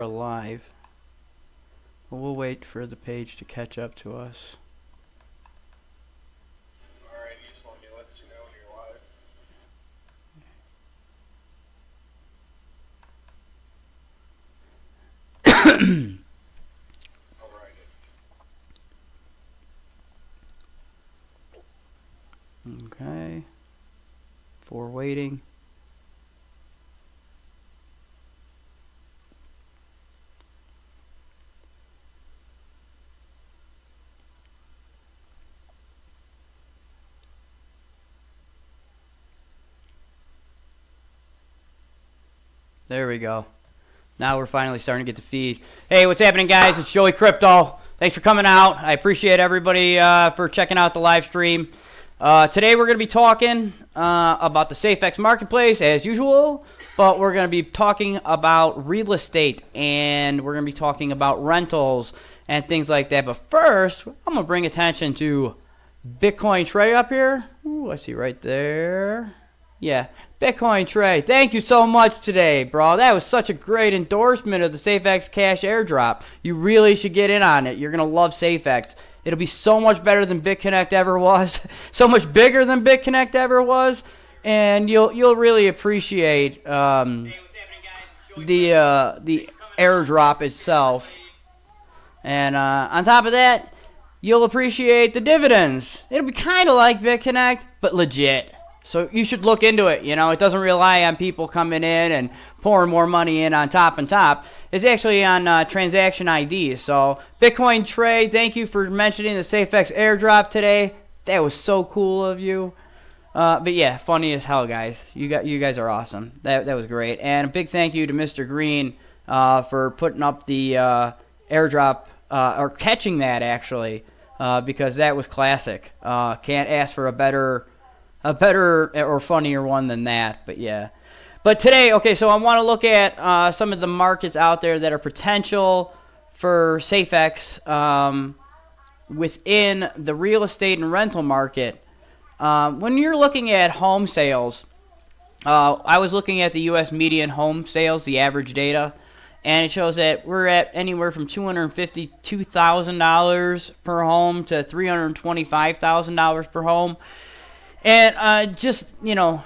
Live. We'll wait for the page to catch up to us. Alright, you just want me to let you know when you're live. Alright. Okay. For waiting. There we go. Now we're finally starting to get the feed. Hey, what's happening, guys? It's Joey Crypto. Thanks for coming out. I appreciate everybody for checking out the live stream. Today we're going to be talking about the SAFEX marketplace as usual, but we're going to be talking about real estate, and we're going to be talking about rentals and things like that. But first, I'm going to bring attention to Bitcoin Trey up here. Ooh, I see right there. Yeah, Bitcoin Trey, thank you so much today, bro. That was such a great endorsement of the SAFEX Cash airdrop. You really should get in on it. You're going to love SAFEX. It'll be so much better than BitConnect ever was. So much bigger than BitConnect ever was. And you'll really appreciate the airdrop itself. And on top of that, you'll appreciate the dividends. It'll be kind of like BitConnect, but legit. So you should look into it. You know, it doesn't rely on people coming in and pouring more money in on top and top. It's actually on transaction ID. So Bitcoin Trey, thank you for mentioning the SAFEX airdrop today. That was so cool of you. But yeah, funny as hell, guys. You guys are awesome. That was great. And a big thank you to Mr. Green for putting up the airdrop or catching that actually, because that was classic. Can't ask for a better or funnier one than that, but yeah. But today, okay, so I want to look at some of the markets out there that are potential for SAFEX within the real estate and rental market. When you're looking at home sales, I was looking at the U.S. median home sales, the average data, and it shows that we're at anywhere from $252,000 per home to $325,000 per home. And just, you know,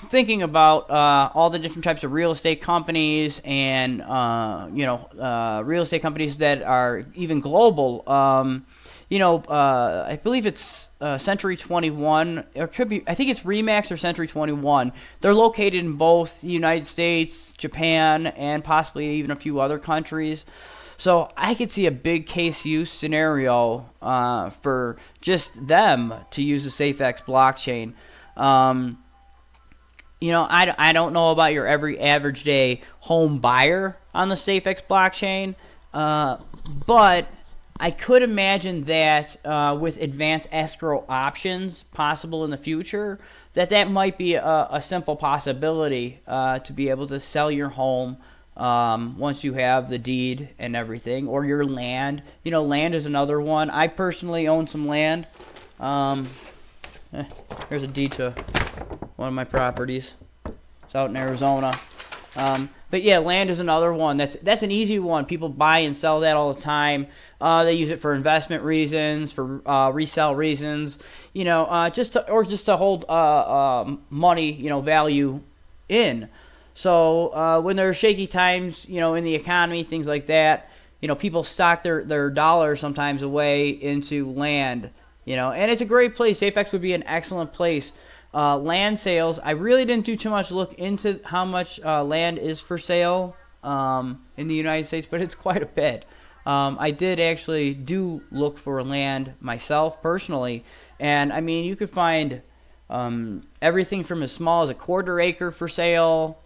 thinking about all the different types of real estate companies and, real estate companies that are even global, I believe it's Century 21, or could be, I think it's Remax or Century 21. They're located in both the United States, Japan, and possibly even a few other countries. So I could see a big case use scenario for just them to use the SAFEX blockchain. I don't know about your every average day home buyer on the SAFEX blockchain, but I could imagine that with advanced escrow options possible in the future, that might be a simple possibility to be able to sell your home once you have the deed and everything, or your land. You know, land is another one. I personally own some land. Here's a deed to one of my properties. It's out in Arizona. But yeah, land is another one. That's an easy one. People buy and sell that all the time. They use it for investment reasons, for resale reasons. You know, just to hold money, value in. So when there are shaky times, in the economy, things like that, people stock their dollars sometimes away into land, and it's a great place. SAFEX would be an excellent place. Land sales, I really didn't do too much look into how much land is for sale in the United States, but it's quite a bit. I did actually do look for land myself personally, and I mean, you could find everything from as small as a quarter acre for sale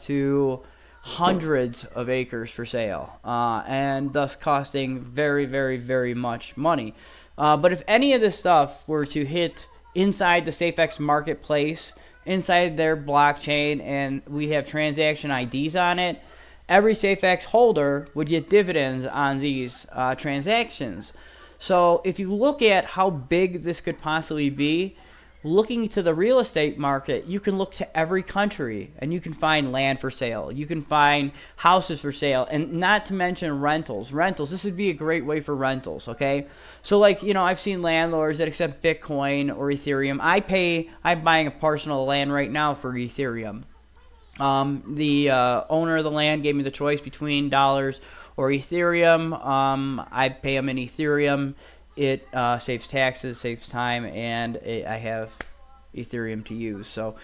to hundreds of acres for sale, and thus costing very, very, very much money. But if any of this stuff were to hit inside the SAFEX marketplace, inside their blockchain, and we have transaction IDs on it, every SAFEX holder would get dividends on these transactions. So if you look at how big this could possibly be, looking to the real estate market, you can look to every country and you can find land for sale. You can find houses for sale, and not to mention rentals. Rentals, this would be a great way for rentals, okay? So like, you know, I've seen landlords that accept Bitcoin or Ethereum. I'm buying a parcel of land right now for Ethereum. The owner of the land gave me the choice between dollars or Ethereum. I pay them in Ethereum. It saves taxes, saves time, and I have Ethereum to use. So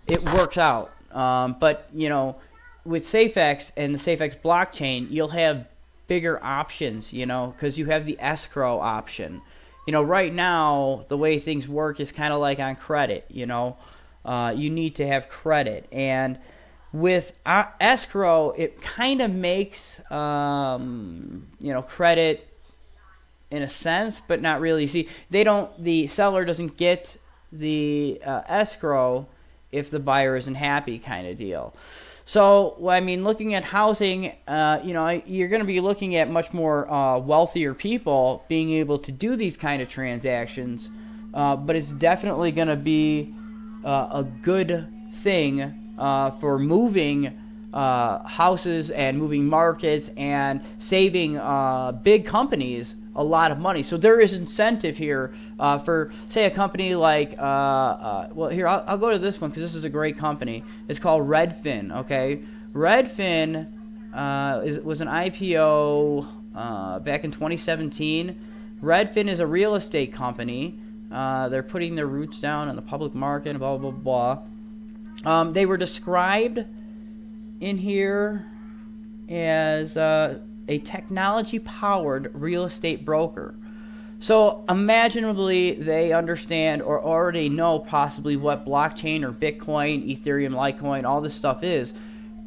it works out. But, you know, with SAFEX and the SAFEX blockchain, you'll have bigger options, you know, because you have the escrow option. You know, right now, the way things work is kind of like on credit, you know. You need to have credit. And with escrow, it kind of makes, you know, credit in a sense, but not really. See, the seller doesn't get the escrow if the buyer isn't happy, kind of deal. So, I mean, looking at housing, you know, you're going to be looking at much more wealthier people being able to do these kind of transactions, but it's definitely going to be a good thing for moving houses and moving markets and saving big companies a lot of money. So there is incentive here for, say, a company like, well, here, I'll go to this one because this is a great company. It's called Redfin, okay? Redfin was an IPO back in 2017. Redfin is a real estate company. They're putting their roots down in the public market and blah, blah, blah. They were described in here as a technology-powered real estate broker. So imaginably they understand or already know possibly what blockchain or Bitcoin, Ethereum, Litecoin, all this stuff is,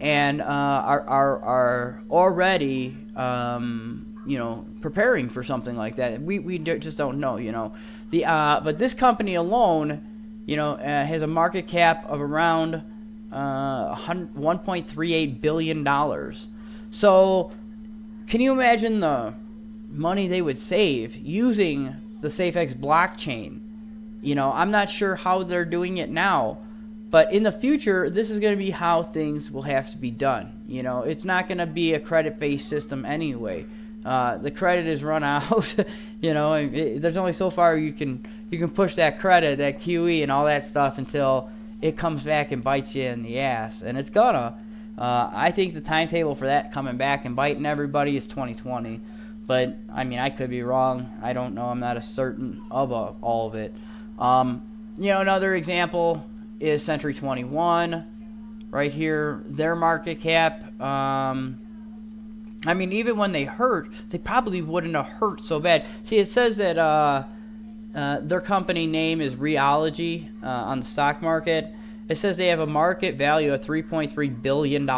and are already you know, preparing for something like that. We just don't know, you know. But this company alone, you know, has a market cap of around $1.38 billion. So can you imagine the money they would save using the SAFEX blockchain? You know, I'm not sure how they're doing it now, but in the future, this is going to be how things will have to be done. You know, it's not going to be a credit-based system anyway. The credit is run out. You know, there's only so far you can push that credit, that QE, and all that stuff until it comes back and bites you in the ass, and it's gonna. I think the timetable for that coming back and biting everybody is 2020. But, I mean, I could be wrong. I don't know. I'm not as certain of all of it. You know, another example is Century 21. Right here, their market cap. I mean, even when they hurt, they probably wouldn't have hurt so bad. See, it says that their company name is Realogy on the stock market. It says they have a market value of $3.3 billion.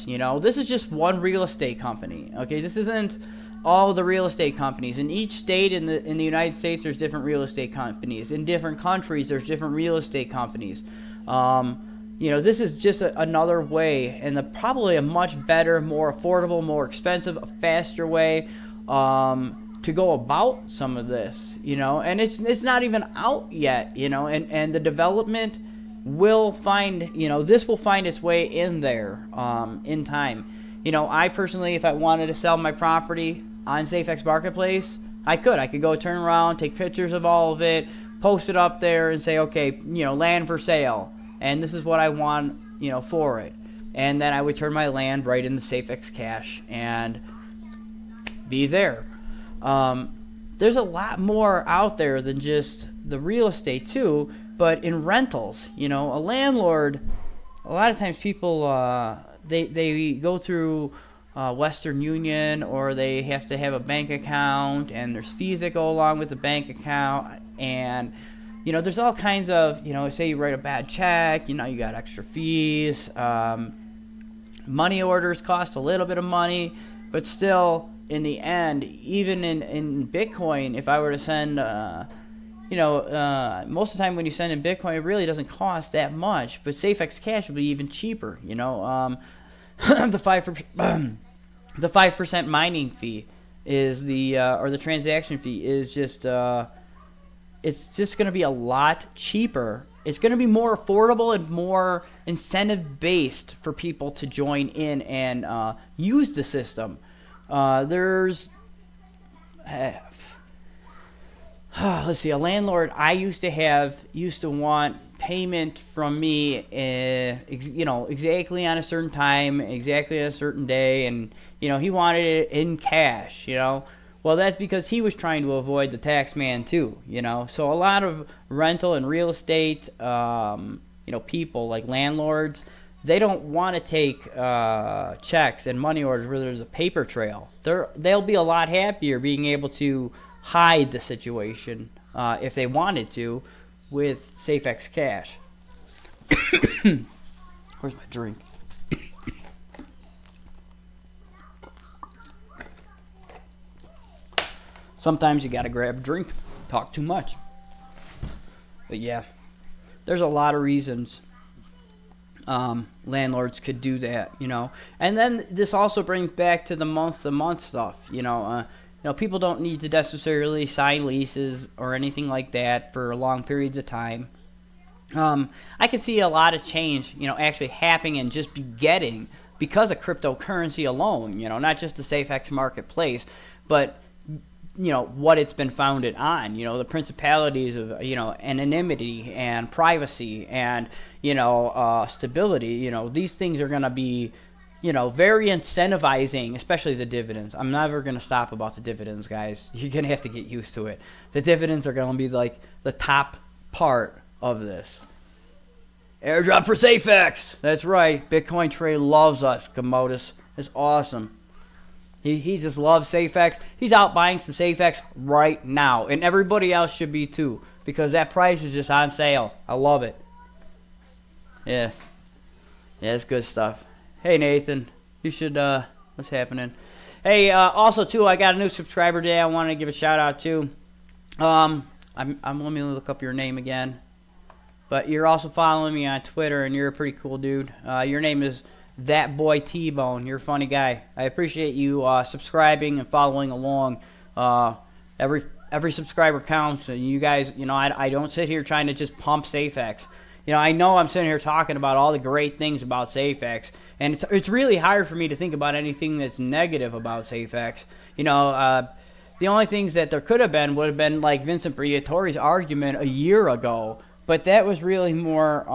You know, this is just one real estate company. Okay, this isn't all the real estate companies. In each state in the United States, there's different real estate companies. In different countries, there's different real estate companies. You know, this is just another way, and probably a much better, more affordable, more expensive, faster way to go about some of this. You know, and it's not even out yet. You know, and the development will find, you know, this will find its way in there in time. You know, I personally, if I wanted to sell my property on SAFEX Marketplace, I could go turn around, take pictures of all of it, post it up there and say, okay, you know, land for sale, and this is what I want, you know, for it. And then I would turn my land right into SAFEX Cash and be there. There's a lot more out there than just the real estate too. But in rentals, you know, a landlord, a lot of times people, they go through Western Union, or they have to have a bank account, and there's fees that go along with the bank account, and, you know, there's all kinds of, you know, say you write a bad check, you know, you got extra fees. Money orders cost a little bit of money, but still, in the end, even in Bitcoin, if I were to send... you know, most of the time when you send in Bitcoin, it really doesn't cost that much. But SAFEX Cash will be even cheaper. You know, the 5% mining fee is or the transaction fee is just it's just going to be a lot cheaper. It's going to be more affordable and more incentive based for people to join in and use the system. There's let's see, a landlord I used to want payment from me, exactly on a certain time, exactly on a certain day, and he wanted it in cash. Well, that's because he was trying to avoid the tax man too. So a lot of rental and real estate, people like landlords, they don't want to take checks and money orders where there's a paper trail. They'll be a lot happier being able to hide the situation if they wanted to with SAFEX cash. Where's my drink? Sometimes you gotta grab a drink, talk too much. But yeah, there's a lot of reasons landlords could do that, And then this also brings back to the month-to-month stuff, people don't need to necessarily sign leases or anything like that for long periods of time. I could see a lot of change, actually happening and just begetting because of cryptocurrency alone, not just the SAFEX marketplace, but what it's been founded on, the principalities of, anonymity and privacy and, stability. These things are going to be, very incentivizing, especially the dividends. I'm never going to stop about the dividends, guys. You're going to have to get used to it. The dividends are going to be like the top part of this. Airdrop for SAFEX. That's right. Bitcoin Trade loves us, Commodus. It's awesome. He just loves SAFEX. He's out buying some SAFEX right now. And everybody else should be too. Because that price is just on sale. I love it. Yeah. Yeah, it's good stuff. Hey, Nathan. You should, what's happening? Hey, also, too, I got a new subscriber today I want to give a shout out to. Let me look up your name again. But you're also following me on Twitter, and you're a pretty cool dude. Your name is That Boy T-Bone. You're a funny guy. I appreciate you subscribing and following along. Every subscriber counts. And you guys, I don't sit here trying to just pump SAFEX. I know I'm sitting here talking about all the great things about SAFEX, and it's really hard for me to think about anything that's negative about SAFEX. The only things that there could have been would have been like Vincent Briatore's argument a year ago, but that was really more,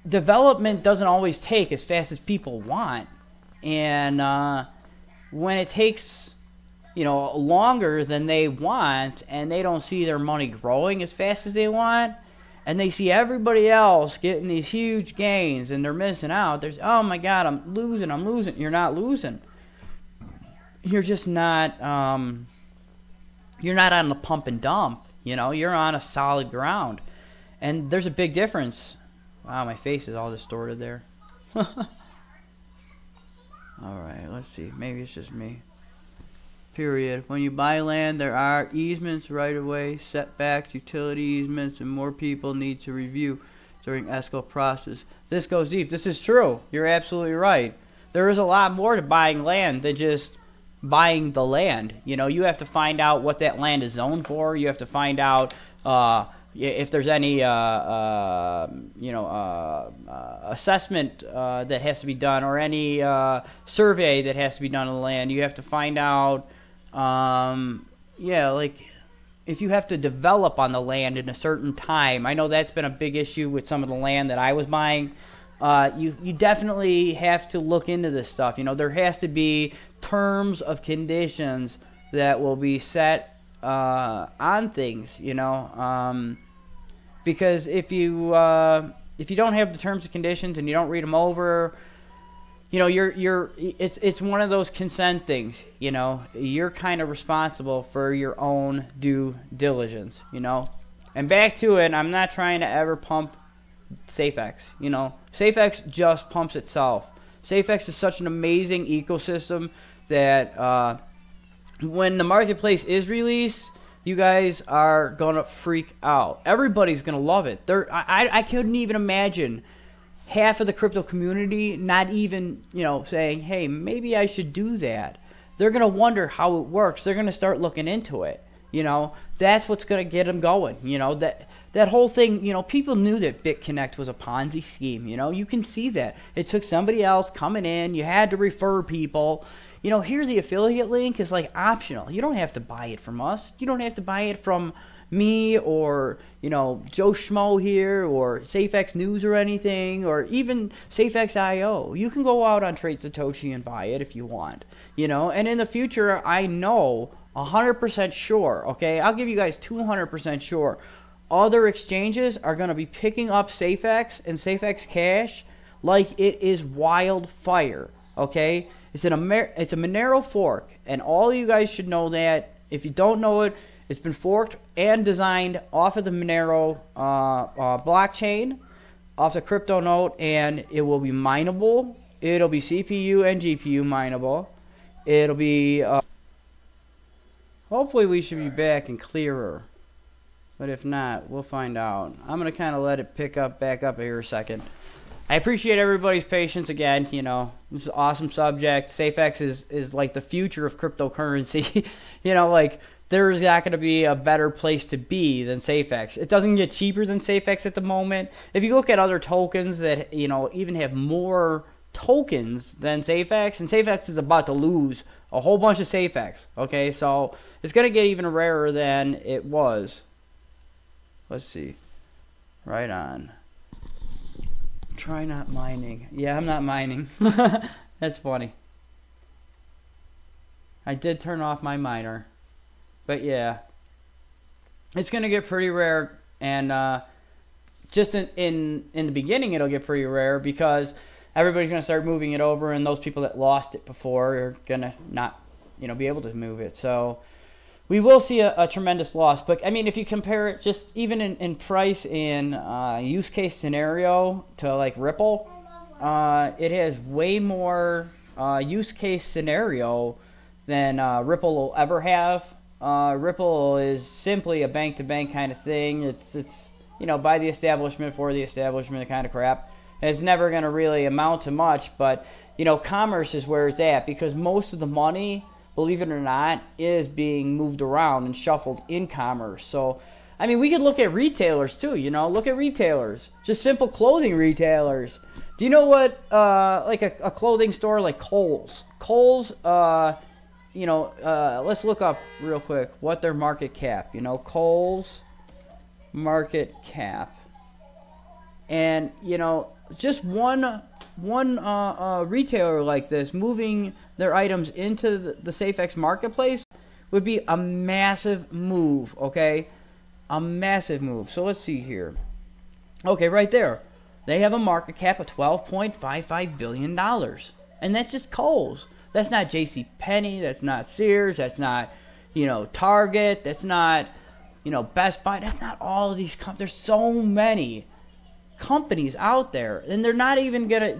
development doesn't always take as fast as people want, and when it takes longer than they want, and they don't see their money growing as fast as they want, and they see everybody else getting these huge gains and they're missing out, there's, oh my god, I'm losing. You're not losing. You're just not you're not on the pump and dump, you're on a solid ground. And there's a big difference. Wow, my face is all distorted there. Alright, let's see. Maybe it's just me. Period. When you buy land, there are easements, right-of-way, setbacks, utility easements, and more people need to review during ESCO process. This goes deep. This is true. You're absolutely right. There is a lot more to buying land than just buying the land. You have to find out what that land is zoned for. You have to find out if there's any assessment that has to be done, or any survey that has to be done on the land. You have to find out like if you have to develop on the land in a certain time. I know that's been a big issue with some of the land that I was buying. You definitely have to look into this stuff. There has to be terms of conditions that will be set on things, because if you don't have the terms and conditions and you don't read them over, it's one of those consent things. You're kind of responsible for your own due diligence. And back to it, I'm not trying to ever pump SAFEX. SAFEX just pumps itself. SAFEX is such an amazing ecosystem that when the marketplace is released, you guys are gonna freak out. Everybody's gonna love it. I couldn't even imagine half of the crypto community not even saying, hey, maybe I should do that. They're gonna wonder how it works. They're gonna start looking into it. You know, that's what's going to get them going. You know, that whole thing, you know, people knew that BitConnect was a Ponzi scheme. You know, you can see that. It took somebody else coming in. You had to refer people. You know, here the affiliate link is like optional. You don't have to buy it from us. You don't have to buy it from me or, you know, Joe Schmo here or SAFEX News or anything, or even SAFEX.io. You can go out on Trade Satoshi and buy it if you want, you know. And in the future, I know 100% sure, okay, I'll give you guys 200% sure, other exchanges are going to be picking up SAFEX and SAFEX Cash like it is wildfire, okay. It's a Monero fork, and all you guys should know that. If you don't know it, it's been forked and designed off of the Monero blockchain, off the crypto node, and it will be mineable. It'll be CPU and GPU mineable. It'll be, hopefully we should be back and clearer. But if not, we'll find out. I'm going to kind of let it back up here a second. I appreciate everybody's patience again. You know, this is an awesome subject. SAFEX is like the future of cryptocurrency. You know, like, there's not going to be a better place to be than SAFEX. It doesn't get cheaper than SAFEX at the moment. If you look at other tokens that, you know, even have more tokens than SAFEX, and SAFEX is about to lose a whole bunch of SAFEX. Okay, so it's going to get even rarer than it was. Let's see. Right on. Try not mining. Yeah, I'm not mining. That's funny. I did turn off my miner. But yeah, it's going to get pretty rare, and just in the beginning it'll get pretty rare because everybody's going to start moving it over, and those people that lost it before are going to not, you know, be able to move it. So we will see a tremendous loss. But I mean, if you compare it just even in price in use case scenario to like Ripple, it has way more use case scenario than Ripple will ever have. Ripple is simply a bank-to-bank kind of thing. It's you know, by the establishment, for the establishment kind of crap. And it's never going to really amount to much, but, you know, commerce is where it's at because most of the money, believe it or not, is being moved around and shuffled in commerce. So, I mean, we could look at retailers too, you know, look at retailers. Just simple clothing retailers. Do you know what, like a clothing store like Kohl's? Kohl's, you know, let's look up real quick what their market cap, you know, Kohl's market cap. And, you know, just one retailer like this moving their items into the SAFEX marketplace would be a massive move, okay? A massive move. So let's see here. Okay, right there. They have a market cap of $12.55 billion. And that's just Kohl's. That's not JCPenney, that's not Sears, that's not, you know, Target, that's not, you know, Best Buy, that's not all of these companies. There's so many companies out there, and they're not even gonna,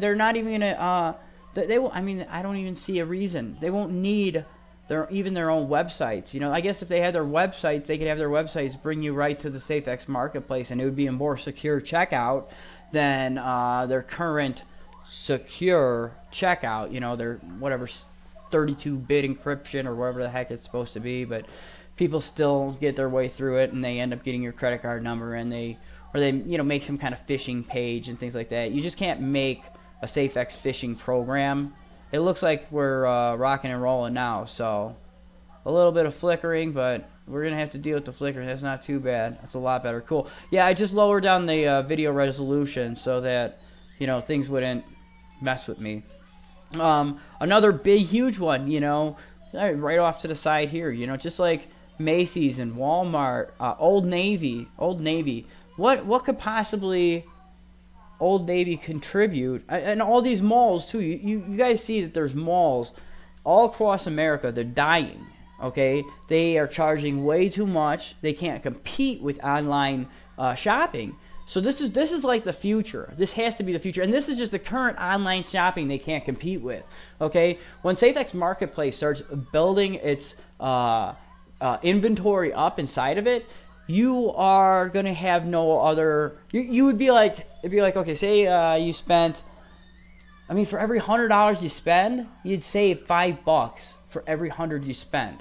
they will, I mean, I don't even see a reason. They won't need even their own websites. You know, I guess if they had their websites, they could have their websites bring you right to the SAFEX marketplace, and it would be a more secure checkout than their current secure checkout, you know, their whatever 32-bit encryption or whatever the heck it's supposed to be, but people still get their way through it, and they end up getting your credit card number, and they you know, make some kind of phishing page and things like that. You just can't make a SAFEX phishing program. It looks like we're rocking and rolling now, so a little bit of flickering, but we're gonna have to deal with the flickering. That's not too bad. That's a lot better. Cool. Yeah, I just lowered down the video resolution so that, you know, things wouldn't mess with me. Another big, huge one, you know, right off to the side here, you know, just like Macy's and Walmart, Old Navy. What could possibly Old Navy contribute? And all these malls too. You guys see that there's malls all across America. They're dying. Okay, they are charging way too much. They can't compete with online shopping. So this is like the future. This has to be the future, and this is just the current online shopping they can't compete with. Okay, when SAFEX Marketplace starts building its inventory up inside of it, you are gonna have no other. You would be like, it'd be like, okay, say you spent. I mean, for every $100 you spend, you'd save $5 for every 100 you spend.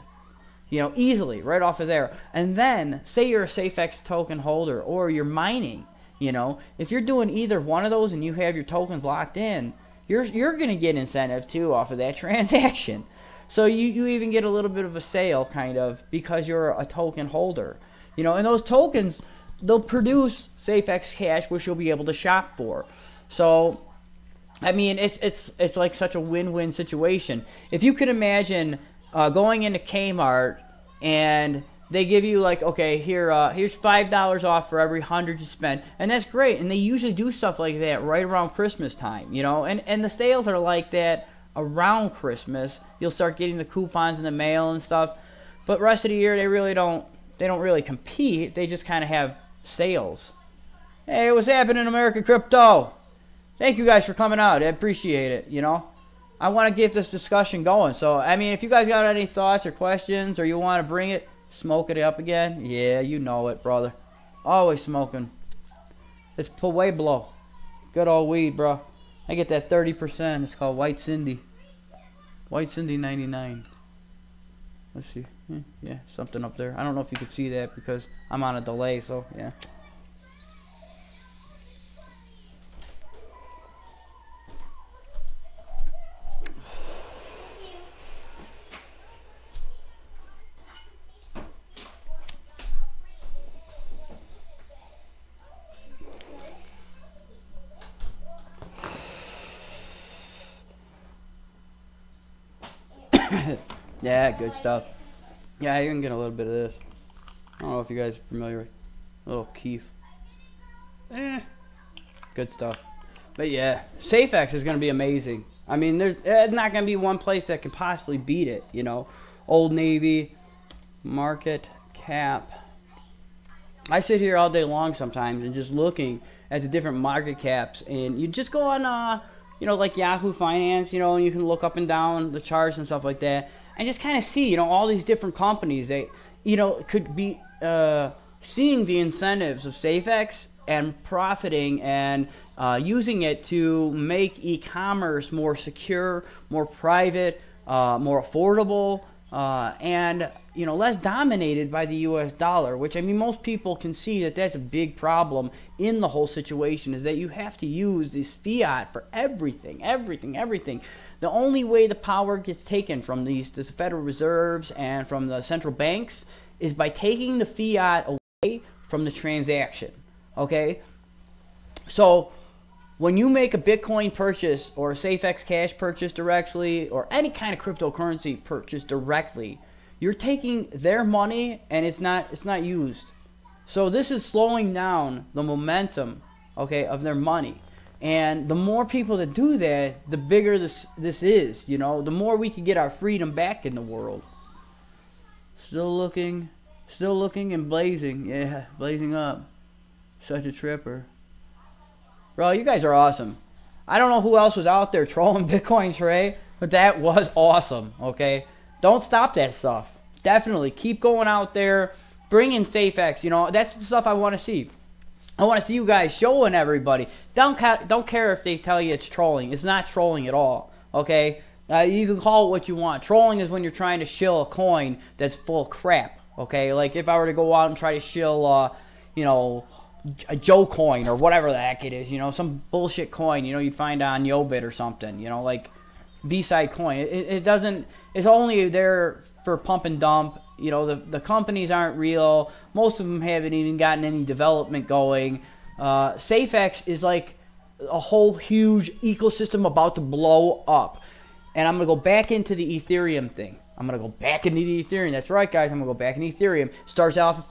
you know, easily right off of there. And then say you're a SAFEX token holder or you're mining, you know, if you're doing either one of those and you have your tokens locked in, you're going to get incentive too off of that transaction. So you even get a little bit of a sale kind of because you're a token holder, you know, and those tokens, they'll produce SAFEX cash, which you'll be able to shop for. So I mean, it's like such a win-win situation. If you could imagine going into Kmart and they give you like, okay, here's $5 off for every 100 you spend, and that's great. And they usually do stuff like that right around Christmas time, you know. And the sales are like that around Christmas. You'll start getting the coupons in the mail and stuff. But rest of the year, they don't really compete. They just kind of have sales. Hey, what's happening in American crypto? Thank you guys for coming out. I appreciate it, you know. I want to get this discussion going. So, I mean, if you guys got any thoughts or questions or you want to bring it, smoke it up again. Yeah, you know it, brother. Always smoking. It's Pueblo. Good old weed, bro. I get that 30%. It's called White Cindy. White Cindy 99. Let's see. Yeah, something up there. I don't know if you can see that because I'm on a delay, so yeah. Yeah, good stuff. Yeah, you can get a little bit of this. I don't know if you guys are familiar with a little Keef. Good stuff. But yeah, SAFEX is going to be amazing. I mean, there's not going to be one place that can possibly beat it, you know. Old Navy, market cap. I sit here all day long sometimes and just looking at the different market caps, and you just go on, you know, like Yahoo Finance, you know, and you can look up and down the charts and stuff like that. And just kind of see, you know, all these different companies that, you know, could be seeing the incentives of SAFEX and profiting and using it to make e-commerce more secure, more private, more affordable, and, you know, less dominated by the U.S. dollar, which, I mean, most people can see that that's a big problem in the whole situation, is that you have to use this fiat for everything. The only way the power gets taken from the Federal Reserves and from the central banks is by taking the fiat away from the transaction, okay? So when you make a Bitcoin purchase or a SAFEX cash purchase directly or any kind of cryptocurrency purchase directly, you're taking their money and it's not used. So this is slowing down the momentum, okay, of their money. And the more people that do that, the bigger this is, you know, the more we can get our freedom back in the world. Still looking and blazing. Yeah, blazing up. Such a tripper. Bro, you guys are awesome. I don't know who else was out there trolling Bitcoin Trey, but that was awesome, okay? Don't stop that stuff. Definitely keep going out there. Bring in SAFEX, you know, that's the stuff I want to see. I want to see you guys showing everybody. Don't care if they tell you it's trolling. It's not trolling at all, okay? You can call it what you want. Trolling is when you're trying to shill a coin that's full of crap, okay? Like if I were to go out and try to shill, you know, a Joe coin or whatever the heck it is, you know, some bullshit coin, you know, you'd find on Yobit or something, you know, like B-side coin. It doesn't, it's only there for pump and dump. You know, the companies aren't real. Most of them haven't even gotten any development going. SAFEX is like a whole huge ecosystem about to blow up. And I'm going to go back into the Ethereum thing. I'm going to go back into the Ethereum. That's right, guys. I'm going to go back into Ethereum. Starts off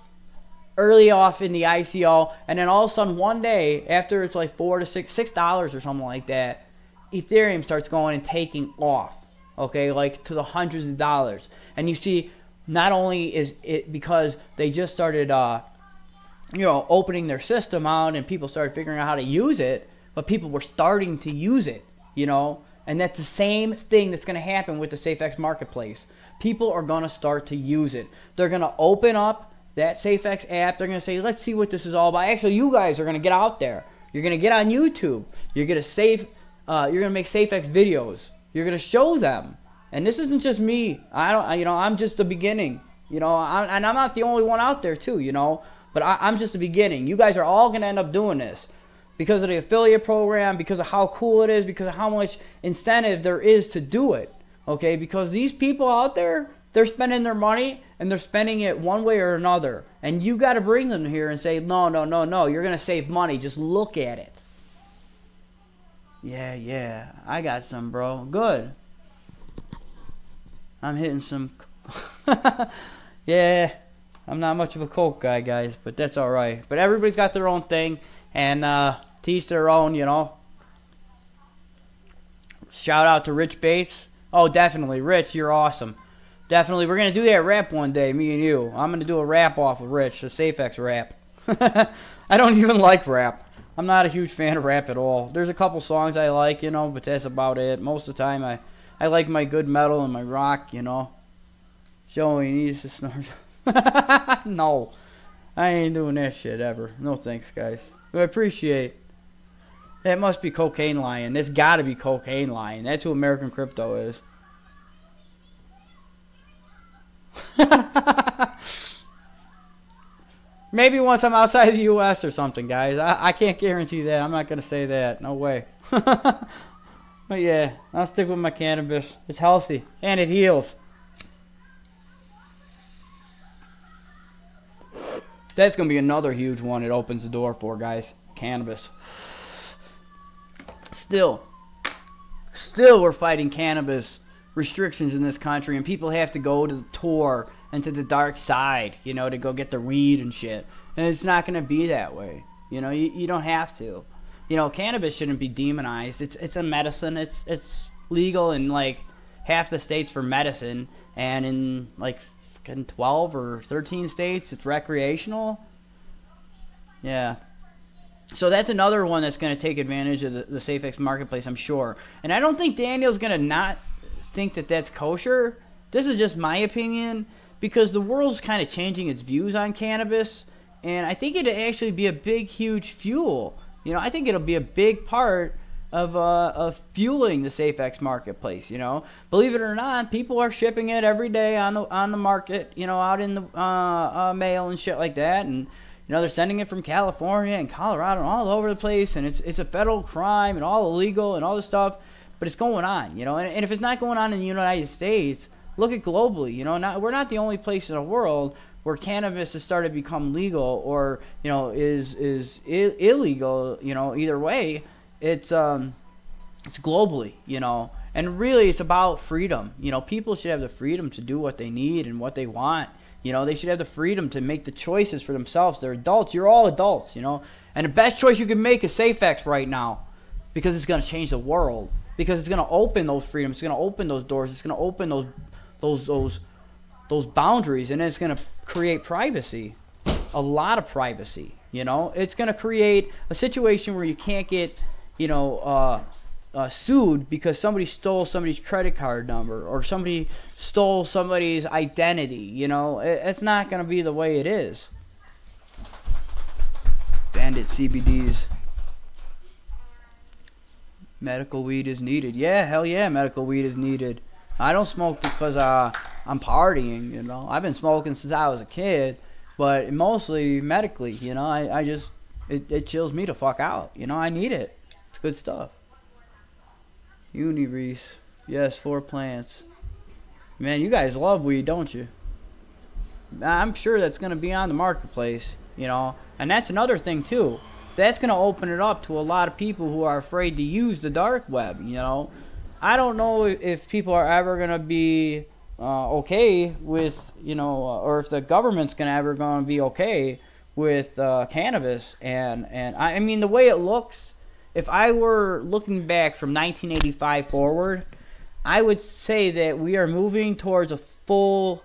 early off in the ICO. And then all of a sudden one day, after it's like $4 to $6 or something like that, Ethereum starts going and taking off. Okay, like to the hundreds of dollars. And you see, not only is it because they just started, you know, opening their system out and people started figuring out how to use it, but people were starting to use it, you know. And that's the same thing that's going to happen with the SAFEX marketplace. People are going to start to use it. They're going to open up that SAFEX app. They're going to say, let's see what this is all about. Actually, you guys are going to get out there. You're going to get on YouTube. You're going to you're going to make SAFEX videos. You're going to show them. And this isn't just me. You know, I'm just the beginning. You know, and I'm not the only one out there too, you know. But I'm just the beginning. You guys are all going to end up doing this because of the affiliate program, because of how cool it is, because of how much incentive there is to do it. Okay, because these people out there, they're spending their money and they're spending it one way or another. And you got to bring them here and say, no, no, no, no, you're going to save money. Just look at it. Yeah, I got some, bro. Good. I'm hitting some. Yeah, I'm not much of a coke guy, guys, but that's all right. But everybody's got their own thing, and to each their own, you know. Shout out to Rich Bates. Oh, definitely, Rich, you're awesome. Definitely, we're gonna do that rap one day, me and you. I'm gonna do a rap off of Rich, a SAFEX rap. I don't even like rap. I'm not a huge fan of rap at all. There's a couple songs I like, you know, but that's about it. Most of the time, I like my good metal and my rock, you know. Joey needs to snort. No, I ain't doing that shit ever. No thanks, guys. But I appreciate. That must be Cocaine Lion. That's got to be Cocaine Lion. That's who American Crypto is. Maybe once I'm outside the U.S. or something, guys. I can't guarantee that. I'm not going to say that. No way. But yeah, I'll stick with my cannabis. It's healthy. And it heals. That's going to be another huge one it opens the door for, guys. Cannabis. Still we're fighting cannabis restrictions in this country, and people have to go to the tour and to the dark side, you know, to go get the weed and shit. And it's not going to be that way. You know, you don't have to. You know, cannabis shouldn't be demonized. It's a medicine. It's legal in like half the states for medicine, and in like 12 or 13 states it's recreational. Yeah. So that's another one that's going to take advantage of the SAFEX marketplace, I'm sure. And I don't think Daniel's going to not think that that's kosher. This is just my opinion, because the world's kind of changing its views on cannabis, and I think it'd actually be a big, huge fuel. You know, I think it'll be a big part of fueling the SAFEX marketplace. You know, believe it or not, people are shipping it every day on the market. You know, out in the mail and shit like that, and you know, they're sending it from California and Colorado and all over the place, and it's a federal crime and all illegal and all this stuff, but it's going on, you know. And if it's not going on in the United States, look at globally, you know. We're not the only place in the world where cannabis has started to become legal, or you know, is illegal, you know. Either way, it's globally, you know. And really, it's about freedom. You know, people should have the freedom to do what they need and what they want. You know, they should have the freedom to make the choices for themselves. They're adults. You're all adults, you know. And the best choice you can make is SAFEX right now, because it's going to change the world. Because it's going to open those freedoms. It's going to open those doors. It's going to open those boundaries, and it's going to create privacy, a lot of privacy. You know, it's going to create a situation where you can't get, you know, sued because somebody stole somebody's credit card number, or somebody stole somebody's identity. You know, it's not going to be the way it is. Bandit CBDs. Medical weed is needed. Yeah, hell yeah, medical weed is needed. I don't smoke because I'm partying, you know. I've been smoking since I was a kid, but mostly medically, you know. I just, it chills me to fuck out, you know. I need it. It's good stuff. Unireese. Yes, 4 plants. Man, you guys love weed, don't you? I'm sure that's going to be on the marketplace, you know. And that's another thing, too. That's going to open it up to a lot of people who are afraid to use the dark web, you know. I don't know if people are ever going to be okay with, you know, or if the government's ever going to be okay with cannabis. And I mean, the way it looks, if I were looking back from 1985 forward, I would say that we are moving towards a full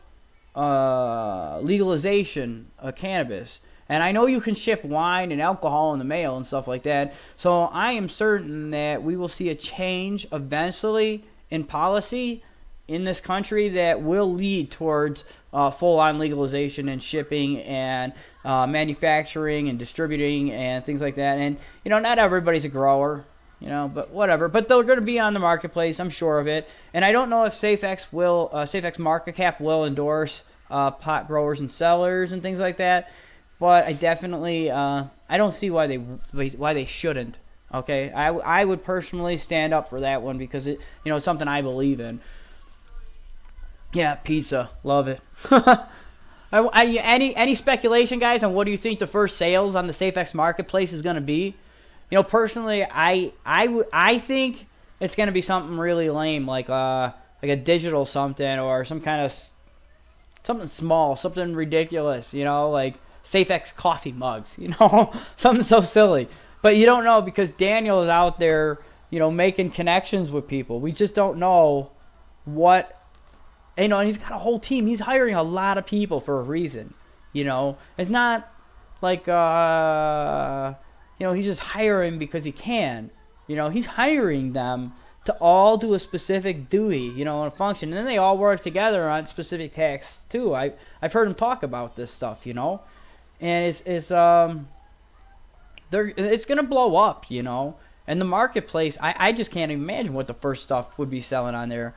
legalization of cannabis. And I know you can ship wine and alcohol in the mail and stuff like that. So I am certain that we will see a change eventually in policy in this country that will lead towards full-on legalization and shipping and manufacturing and distributing and things like that. And, you know, not everybody's a grower, you know, but whatever. But they're going to be on the marketplace, I'm sure of it. And I don't know if SAFEX will, SAFEX market cap will endorse pot growers and sellers and things like that. But I definitely I don't see why they shouldn't. Okay, I would personally stand up for that one because it's something I believe in. Yeah, pizza, love it. Any speculation, guys, on what do you think the first sales on the SAFEX marketplace is going to be? Personally, I think it's going to be something really lame, like a digital something or some kind of something small, something ridiculous, like SAFEX coffee mugs, something so silly. But you don't know because Daniel is out there, making connections with people. We just don't know what. And he's got a whole team. He's hiring a lot of people for a reason. It's not like he's just hiring because he can. He's hiring them to all do a specific duty, a function, and then they all work together on specific tasks too. I've heard him talk about this stuff, and it's gonna blow up, And the marketplace, I just can't imagine what the first stuff would be selling on there.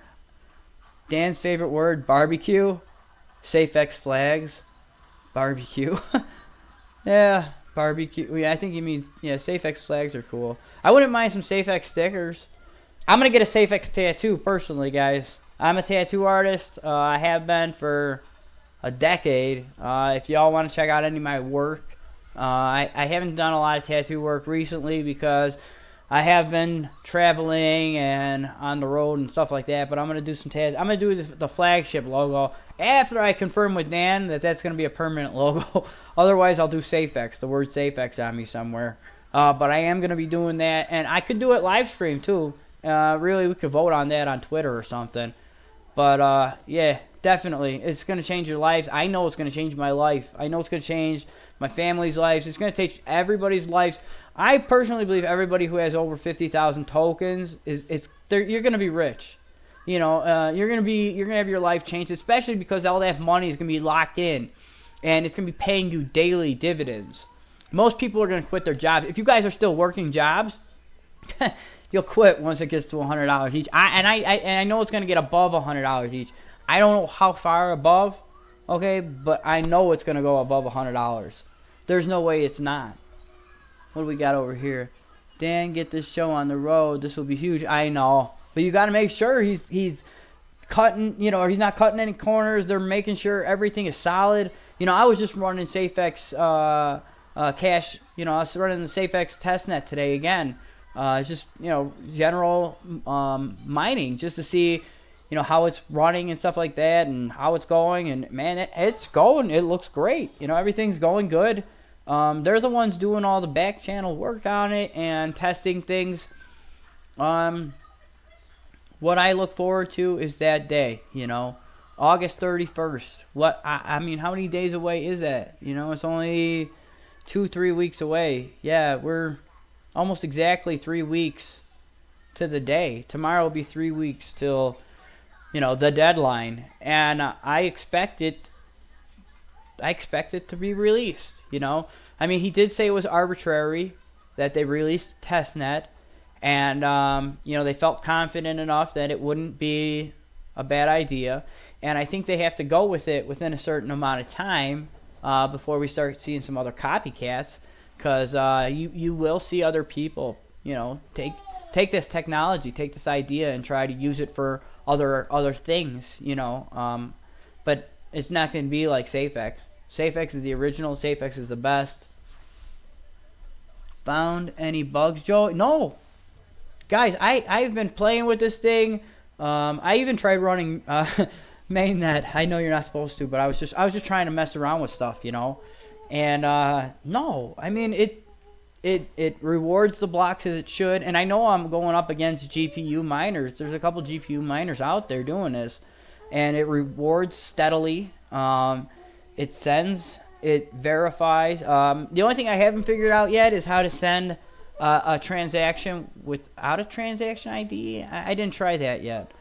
Dan's favorite word, barbecue. SAFEX flags. Barbecue. Yeah, barbecue. Yeah, I think he means, SAFEX flags are cool. I wouldn't mind some SAFEX stickers. I'm going to get a SAFEX tattoo, personally, guys. I'm a tattoo artist. I have been for a decade. If y'all want to check out any of my work, I haven't done a lot of tattoo work recently because I have been traveling and on the road and stuff like that, but I'm going to do some tattoos. I'm going to do the flagship logo after I confirm with Dan that that's going to be a permanent logo. Otherwise, I'll do SAFEX, the word SAFEX on me somewhere. But I am going to be doing that, and I could do it live stream too. Really, we could vote on that on Twitter or something. But, yeah, definitely. It's going to change your lives. I know it's going to change my life. I know it's going to change my family's lives. It's going to change everybody's lives. I personally believe everybody who has over 50,000 tokens you're going to be rich. You're going to have your life changed, especially because all that money is going to be locked in, and it's going to be paying you daily dividends. Most people are going to quit their jobs. If you guys are still working jobs, you'll quit once it gets to $100 each. I know it's going to get above $100 each. I don't know how far above, okay, but I know it's going to go above $100. There's no way it's not. What do we got over here? Dan, get this show on the road. This will be huge. I know. But you got to make sure he's cutting, or he's not cutting any corners. They're making sure everything is solid. I was just running SAFEX cash. I was running the SAFEX testnet today again. Just, general mining just to see, how it's running and stuff like that and how it's going. And, man, it's going. It looks great. Everything's going good. They're the ones doing all the back channel work on it and testing things. What I look forward to is that day, August 31st. I mean, how many days away is that? It's only 2-3 weeks away. Yeah, we're almost exactly 3 weeks to the day. Tomorrow will be 3 weeks till, the deadline. And I expect it to be released, I mean, he did say it was arbitrary that they released testnet, and they felt confident enough that it wouldn't be a bad idea, and I think they have to go with it within a certain amount of time before we start seeing some other copycats, because you will see other people take this technology, take this idea, and try to use it for other things, but it's not going to be like SAFEX. SAFEX is the original. SAFEX is the best. Found any bugs, Joe? No. Guys, I've been playing with this thing. I even tried running mainnet. I know you're not supposed to, but I was just trying to mess around with stuff, And no, I mean it rewards the blocks as it should. And I know I'm going up against GPU miners. There's a couple GPU miners out there doing this, and it rewards steadily. It sends, it verifies. The only thing I haven't figured out yet is how to send a transaction without a transaction ID. I didn't try that yet,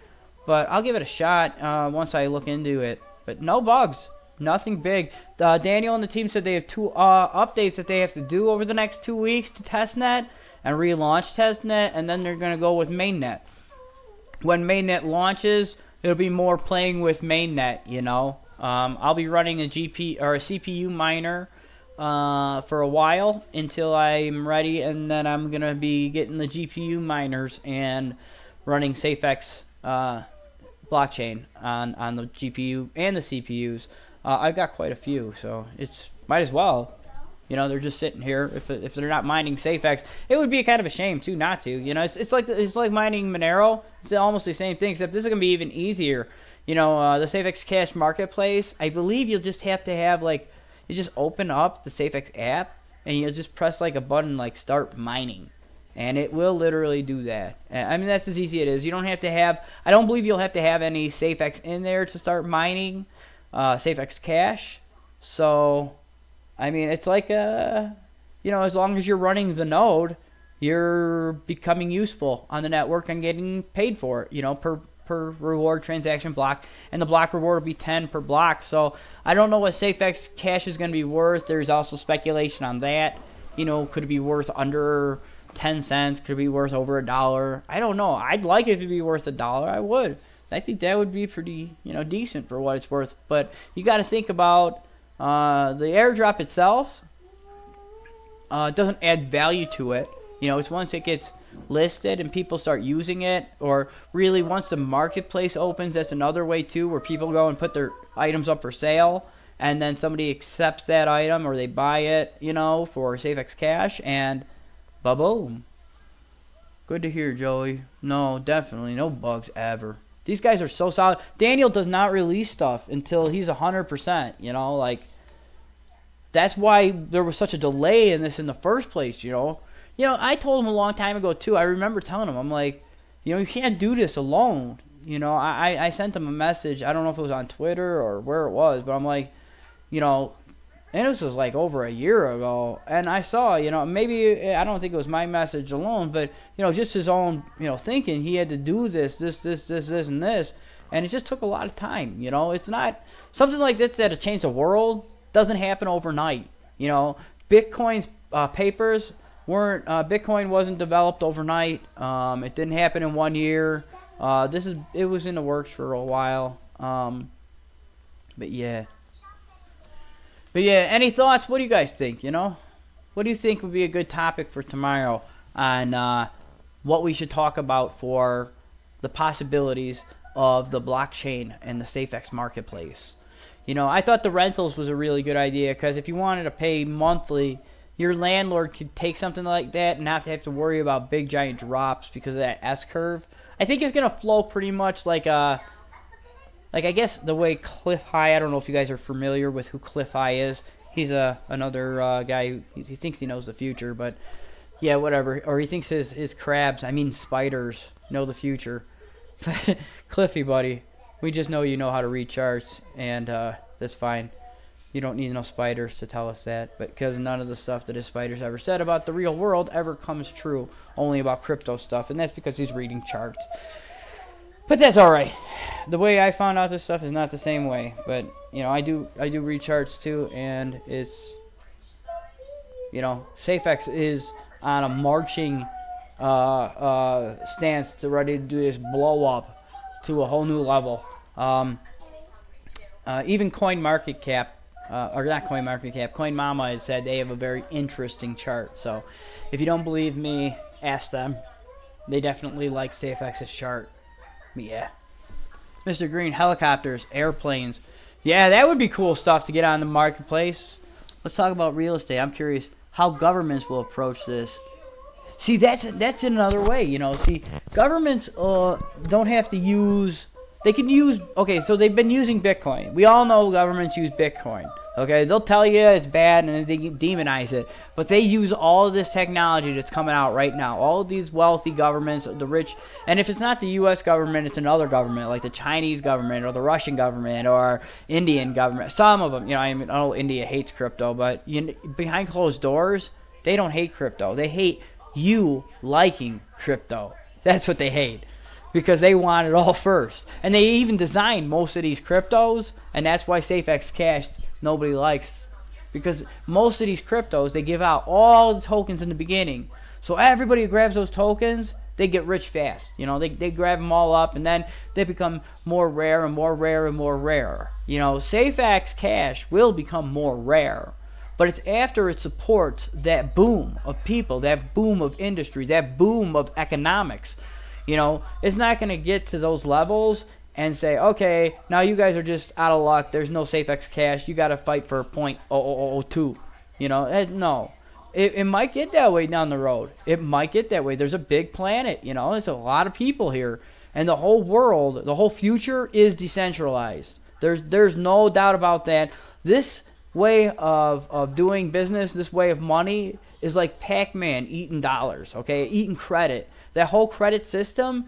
but I'll give it a shot once I look into it. But no bugs, nothing big. Daniel and the team said they have 2 updates that they have to do over the next 2 weeks to testnet and relaunch testnet, and then they're going to go with mainnet. When mainnet launches, it'll be more playing with mainnet, I'll be running a GP or a CPU miner for a while until I'm ready, and then I'm gonna be getting the GPU miners and running SAFEX blockchain on the GPU and the CPUs. I've got quite a few, so it's might as well. You know, they're just sitting here. If they're not mining SAFEX, it would be kind of a shame too not to. You know, it's like mining Monero. It's almost the same thing, except this is gonna be even easier. You know, the SAFEX Cash Marketplace. I believe you'll just have to have like you just open up the SAFEX app and you'll just press like a button like start mining, and it will literally do that. I mean, that's as easy as it is. You don't have to have. I don't believe you'll have to have any SAFEX in there to start mining SAFEX Cash. So. I mean, it's like, you know, as long as you're running the node, you're becoming useful on the network and getting paid for it, you know, per reward transaction block. And the block reward will be 10 per block. So I don't know what SAFEX Cash is going to be worth. There's also speculation on that. You know, could it be worth under 10 cents? Could it be worth over $1? I don't know. I'd like it to be worth $1. I would. I think that would be pretty, you know, decent for what it's worth. But you got to think about... the airdrop itself doesn't add value to it. You know, it's once it gets listed and people start using it, or really once the marketplace opens, that's another way too, where people go and put their items up for sale, and then somebody accepts that item or they buy it, you know, for SAFEX Cash, and ba-boom. Good to hear, Joey. No, definitely no bugs ever. These guys are so solid. Daniel does not release stuff until he's 100%, you know, like, that's why there was such a delay in this in the first place, you know. You know, I told him a long time ago, too. I remember telling him, I'm like, you know, you can't do this alone. You know, I sent him a message. I don't know if it was on Twitter or where it was, but I'm like, you know, and this was like over a year ago. And I saw, you know, maybe, I don't think it was my message alone, but, you know, just his own, you know, thinking he had to do this, and this. And it just took a lot of time, you know. It's not, something like this that'll change the world doesn't happen overnight. You know, Bitcoin's papers weren't, Bitcoin wasn't developed overnight. It didn't happen in 1 year. It was in the works for a while. But yeah. But yeah, any thoughts? What do you guys think, you know? What do you think would be a good topic for tomorrow on what we should talk about for the possibilities of the blockchain and the SAFEX marketplace? You know, I thought the rentals was a really good idea, because if you wanted to pay monthly, your landlord could take something like that and not have to worry about big giant drops because of that S-curve. I think it's going to flow pretty much like I guess the way Cliff High, I don't know if you guys are familiar with who Cliff High is. He's another guy who he thinks he knows the future, but yeah, whatever. Or he thinks his crabs, I mean spiders, know the future. Cliffy, buddy, we just know you know how to read charts, and that's fine. You don't need no spiders to tell us that, but because none of the stuff that his spiders ever said about the real world ever comes true, only about crypto stuff, and that's because he's reading charts. But that's all right. The way I found out this stuff is not the same way, but you know, I do read charts too, and it's, you know, SAFEX is on a marching stance to ready to do this blow up to a whole new level. Even CoinMarketCap, or not CoinMarketCap, CoinMama had said they have a very interesting chart. So if you don't believe me, ask them. They definitely like SAFEX's chart. Yeah. Mr. Green, helicopters, airplanes. Yeah, that would be cool stuff to get on the marketplace. Let's talk about real estate. I'm curious how governments will approach this. See, that's another way, you know. See, governments don't have to use... They can use... Okay, so they've been using Bitcoin. We all know governments use Bitcoin. Okay, they'll tell you it's bad and they demonize it. But they use all of this technology that's coming out right now. All of these wealthy governments, the rich... And if it's not the U.S. government, it's another government, like the Chinese government or the Russian government or Indian government. Some of them, you know, I know India hates crypto, but behind closed doors, they don't hate crypto. They hate you liking crypto. That's what they hate, because they want it all first. And they even designed most of these cryptos, and that's why SAFEX Cash nobody likes, because most of these cryptos, they give out all the tokens in the beginning. So everybody who grabs those tokens, they get rich fast. You know, they grab them all up, and then they become more rare and more rare and more rare. You know, SAFEX cash will become more rare, but it's after it supports that boom of people, that boom of industry, that boom of economics. You know, it's not going to get to those levels and say, okay, now you guys are just out of luck. There's no SAFEX cash. You got to fight for 0.0002. You know, no. It might get that way down the road. It might get that way. There's a big planet, you know. There's a lot of people here. And the whole world, the whole future is decentralized. There's no doubt about that. This way of doing business, this way of money, is like Pac-Man eating dollars, okay? Eating credit. That whole credit system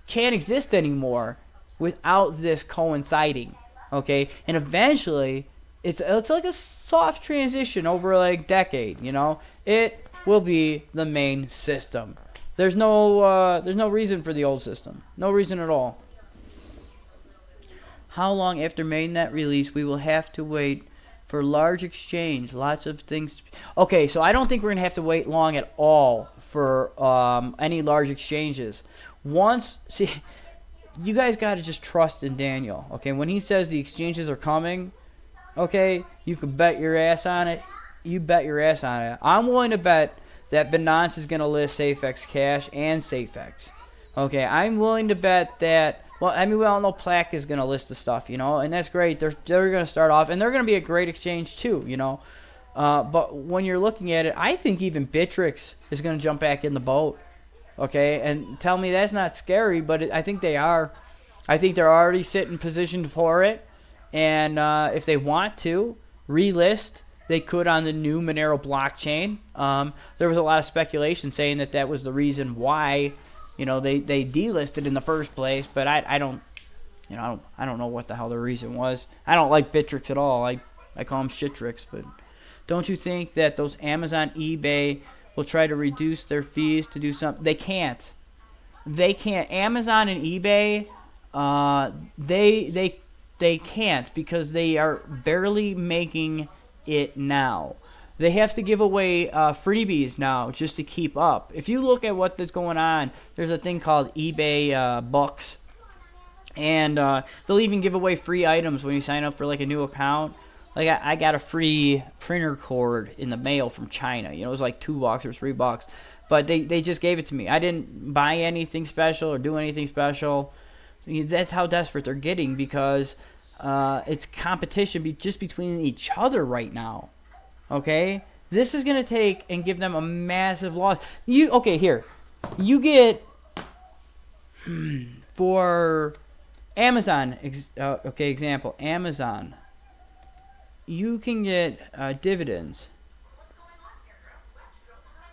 can't exist anymore without this coinciding, okay? And eventually, it's like a soft transition over like a decade, you know. It will be the main system. There's no reason for the old system. No reason at all. How long after mainnet release we will have to wait for large exchange? Lots of things. Okay, so I don't think we're gonna have to wait long at all for any large exchanges. See, you guys gotta just trust in Daniel. Okay, when he says the exchanges are coming, okay, you can bet your ass on it. You bet your ass on it. I'm willing to bet that Binance is going to list SAFEX Cash and SAFEX. Okay, I'm willing to bet that, well, I mean, we all know Plaque is going to list the stuff, you know, and that's great. They're going to start off, and they're going to be a great exchange too, you know. But when you're looking at it, I think even Bittrex is going to jump back in the boat. Okay, and tell me that's not scary, but I think they are. I think they're already sitting positioned for it. And if they want to relist, they could on the new Monero blockchain. There was a lot of speculation saying that was the reason why, you know, they delisted in the first place. But I don't know what the hell the reason was. I don't like Bittrex at all. I call them Shitrix. But don't you think that those Amazon, eBay will try to reduce their fees to do something? They can't. They can't. Amazon and eBay, they can't, because they are barely making it now. They have to give away freebies now just to keep up. If you look at what's going on, there's a thing called eBay Bucks, and they'll even give away free items when you sign up for like a new account. Like I got a free printer cord in the mail from China. You know, it was like $2 or $3, but they just gave it to me. I didn't buy anything special or do anything special. That's how desperate they're getting, because it's competition just between each other right now. Okay, this is gonna take and give them a massive loss. Here, you get for Amazon. Example, Amazon. You can get dividends.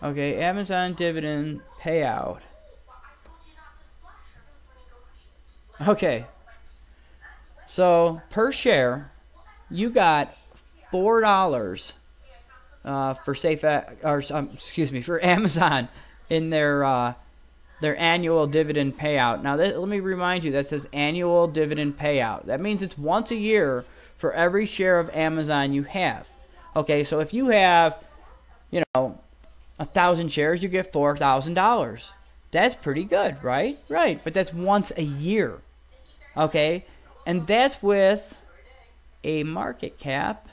Okay, Amazon dividend payout. Okay, so per share, you got $4 for for Amazon in their annual dividend payout. Now, let me remind you, that says annual dividend payout. That means it's once a year for every share of Amazon you have. Okay, so if you have, 1,000 shares, you get $4,000. That's pretty good, right? Right, but that's once a year. Okay, and that's with a market cap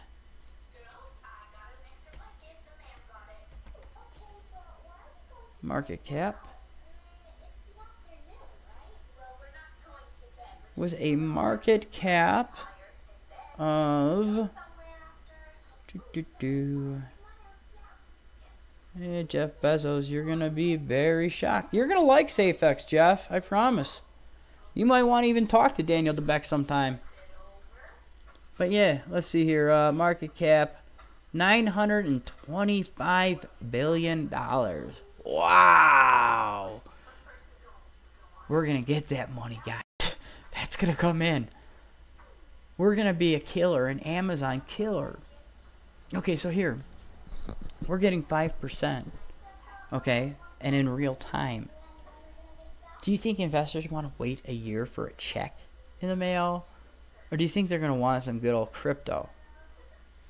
was a market cap of Hey, Jeff Bezos, you're gonna be very shocked. You're gonna like SAFEX, Jeff, I promise. You might want to even talk to Daniel DeBeck sometime. But yeah, let's see here. Market cap $925 billion. Wow. We're going to get that money, guys. That's going to come in. We're going to be a killer, an Amazon killer. Okay, so here. We're getting 5%. Okay, and in real time. Do you think investors want to wait a year for a check in the mail? Or do you think they're going to want some good old crypto?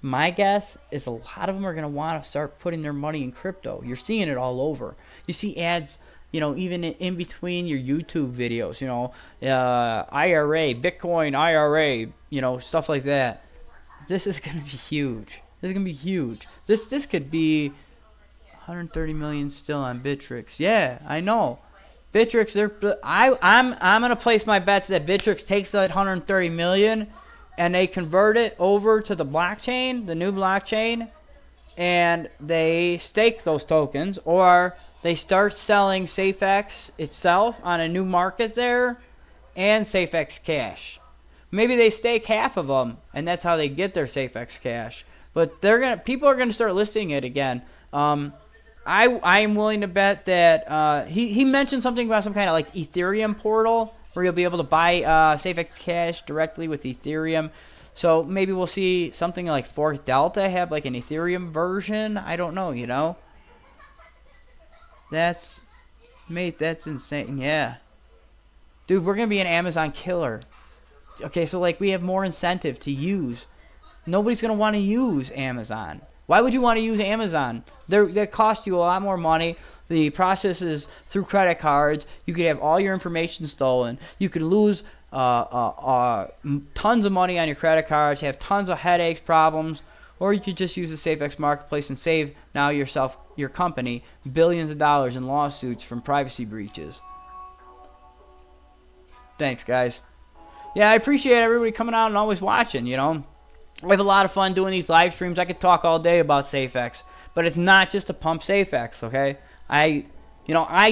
My guess is a lot of them are going to want to start putting their money in crypto. You're seeing it all over. You see ads you know, even in between your YouTube videos, you know, IRA, Bitcoin IRA, you know, stuff like that. This is gonna be huge. This is gonna be huge. This could be 130 million still on Bittrex. Yeah, I know. Bittrex, I'm gonna place my bets that Bittrex takes that 130 million and they convert it over to the blockchain, the new blockchain, and they stake those tokens, or they start selling SAFEX itself on a new market there, and SAFEX Cash. Maybe they stake half of them, and that's how they get their SAFEX Cash. But people are gonna start listing it again. I am willing to bet that he mentioned something about some kind of like Ethereum portal where you'll be able to buy SAFEX Cash directly with Ethereum. So maybe we'll see something like Fork Delta have like an Ethereum version. I don't know, you know. That's insane. Yeah, dude, we're gonna be an Amazon killer. Okay, so like we have more incentive to use. Nobody's gonna want to use Amazon. Why would you want to use Amazon? They cost you a lot more money. The process is through credit cards. You could have all your information stolen. You could lose tons of money on your credit cards, have tons of headaches, problems, or you could just use the SAFEX marketplace and save now your company billions of dollars in lawsuits from privacy breaches. Thanks, guys. Yeah, I appreciate everybody coming out and always watching, you know. I have a lot of fun doing these live streams. I could talk all day about SAFEX, but it's not just to pump SAFEX, okay? I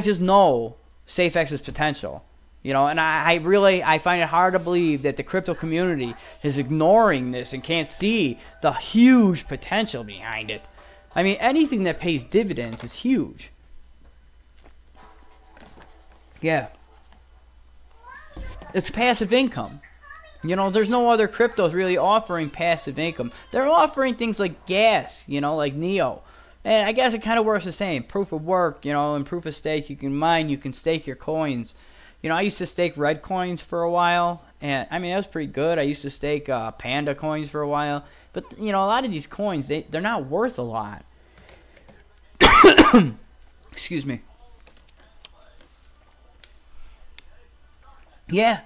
just know SAFEX's potential, you know, and I find it hard to believe that the crypto community is ignoring this and can't see the huge potential behind it. I mean, anything that pays dividends is huge. Yeah. It's passive income. You know, there's no other cryptos really offering passive income. They're offering things like gas, you know, like Neo. And I guess it kind of works the same. Proof of work, you know, and proof of stake. You can mine, you can stake your coins. You know, I used to stake red coins for a while. And, I mean, that was pretty good. I used to stake panda coins for a while. But, you know, a lot of these coins, they're not worth a lot. Excuse me. Yeah,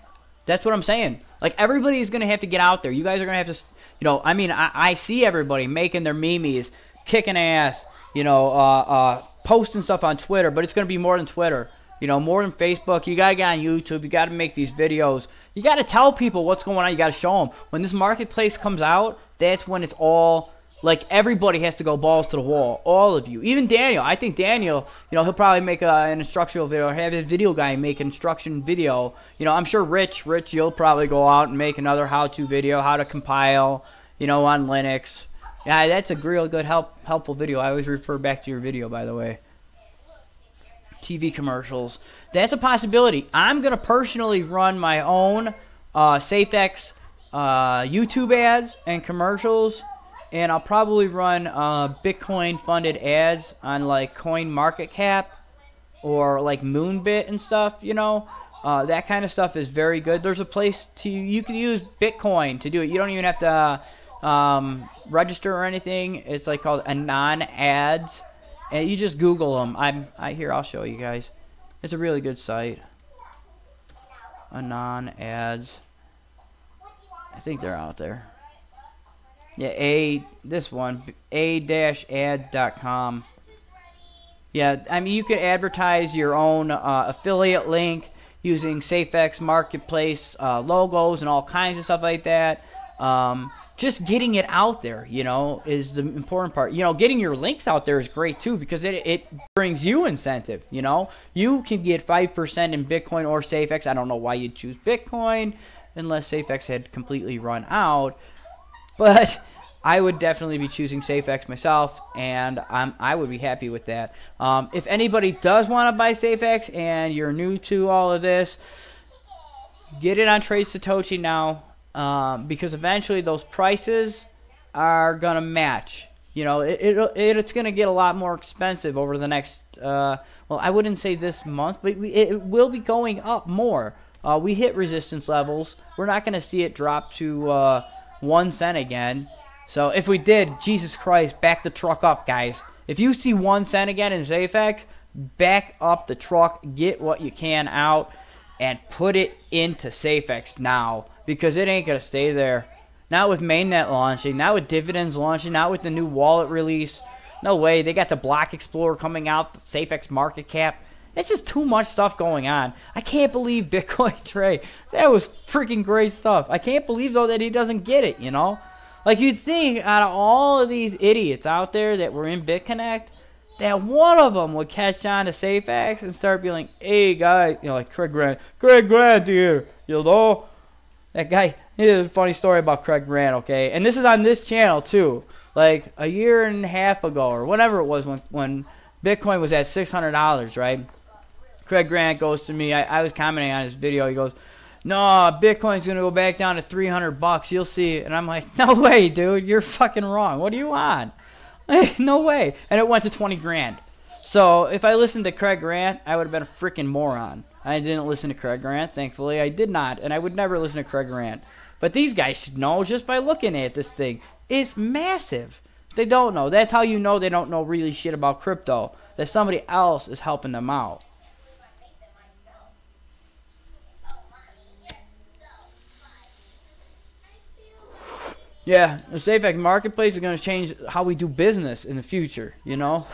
that's what I'm saying. Like, everybody's going to have to get out there. You guys are going to have to, you know, I mean, I see everybody making their memes, kicking ass, you know, posting stuff on Twitter, but it's going to be more than Twitter. You know, more than Facebook. You got to get on YouTube. You got to make these videos. You got to tell people what's going on. You got to show them. When this marketplace comes out, that's when it's all, like, everybody has to go balls to the wall. All of you. Even Daniel. I think Daniel, you know, he'll probably make an instructional video or have a video guy make an instruction video. You know, I'm sure Rich, you'll probably go out and make another how-to video, how to compile, you know, on Linux. Yeah, that's a real good, helpful video. I always refer back to your video, by the way. TV commercials. That's a possibility. I'm going to personally run my own SAFEX YouTube ads and commercials. And I'll probably run Bitcoin-funded ads on, like, CoinMarketCap or, like, Moonbit and stuff, you know. That kind of stuff is very good. There's a place you can use Bitcoin to do it. You don't even have to register or anything. It's, like, called Anon Ads. And you just Google them. I'll show you guys. It's a really good site. Anon Ads. I think they're out there. Yeah, this one, a-ad.com. Yeah, I mean, you could advertise your own affiliate link using SAFEX Marketplace logos and all kinds of stuff like that. Just getting it out there, you know, is the important part. You know, getting your links out there is great, too, because it brings you incentive, you know. You can get 5% in Bitcoin or SAFEX. I don't know why you'd choose Bitcoin unless SAFEX had completely run out. But I would definitely be choosing SAFEX myself, and I would be happy with that. If anybody does want to buy SAFEX and you're new to all of this, get it on Trade Satoshi now, because eventually those prices are going to match. You know, it's going to get a lot more expensive over the next, well, I wouldn't say this month, but it will be going up more. We hit resistance levels. We're not going to see it drop to 1 cent again. So if we did, Jesus Christ, back the truck up, guys. If you see 1 cent again in SAFEX, back up the truck, get what you can out, and put it into SAFEX now, because it ain't going to stay there. Not with mainnet launching, not with dividends launching, not with the new wallet release. No way. They got the Block Explorer coming out, the SAFEX market cap. It's just too much stuff going on. I can't believe Bitcoin Trey. That was freaking great stuff. I can't believe, though, that he doesn't get it, you know? Like, you'd think out of all of these idiots out there that were in BitConnect, that one of them would catch on to SAFEX and start being like, hey, guys, you know, like Craig Grant here, you know? That guy, here's a funny story about Craig Grant, okay? And this is on this channel, too. Like, a year and a half ago, or whatever it was, when Bitcoin was at $600, right? Craig Grant goes to me, I was commenting on his video, he goes, no, Bitcoin's going to go back down to $300, you'll see. And I'm like, no way, dude, you're fucking wrong. What are you on? No way. And it went to 20 grand. So if I listened to Craig Grant, I would have been a freaking moron. I didn't listen to Craig Grant, thankfully. I did not, and I would never listen to Craig Grant. But these guys should know just by looking at this thing. It's massive. They don't know. That's how you know they don't know really shit about crypto. That somebody else is helping them out. Yeah, the SAFEX marketplace is going to change how we do business in the future, you know?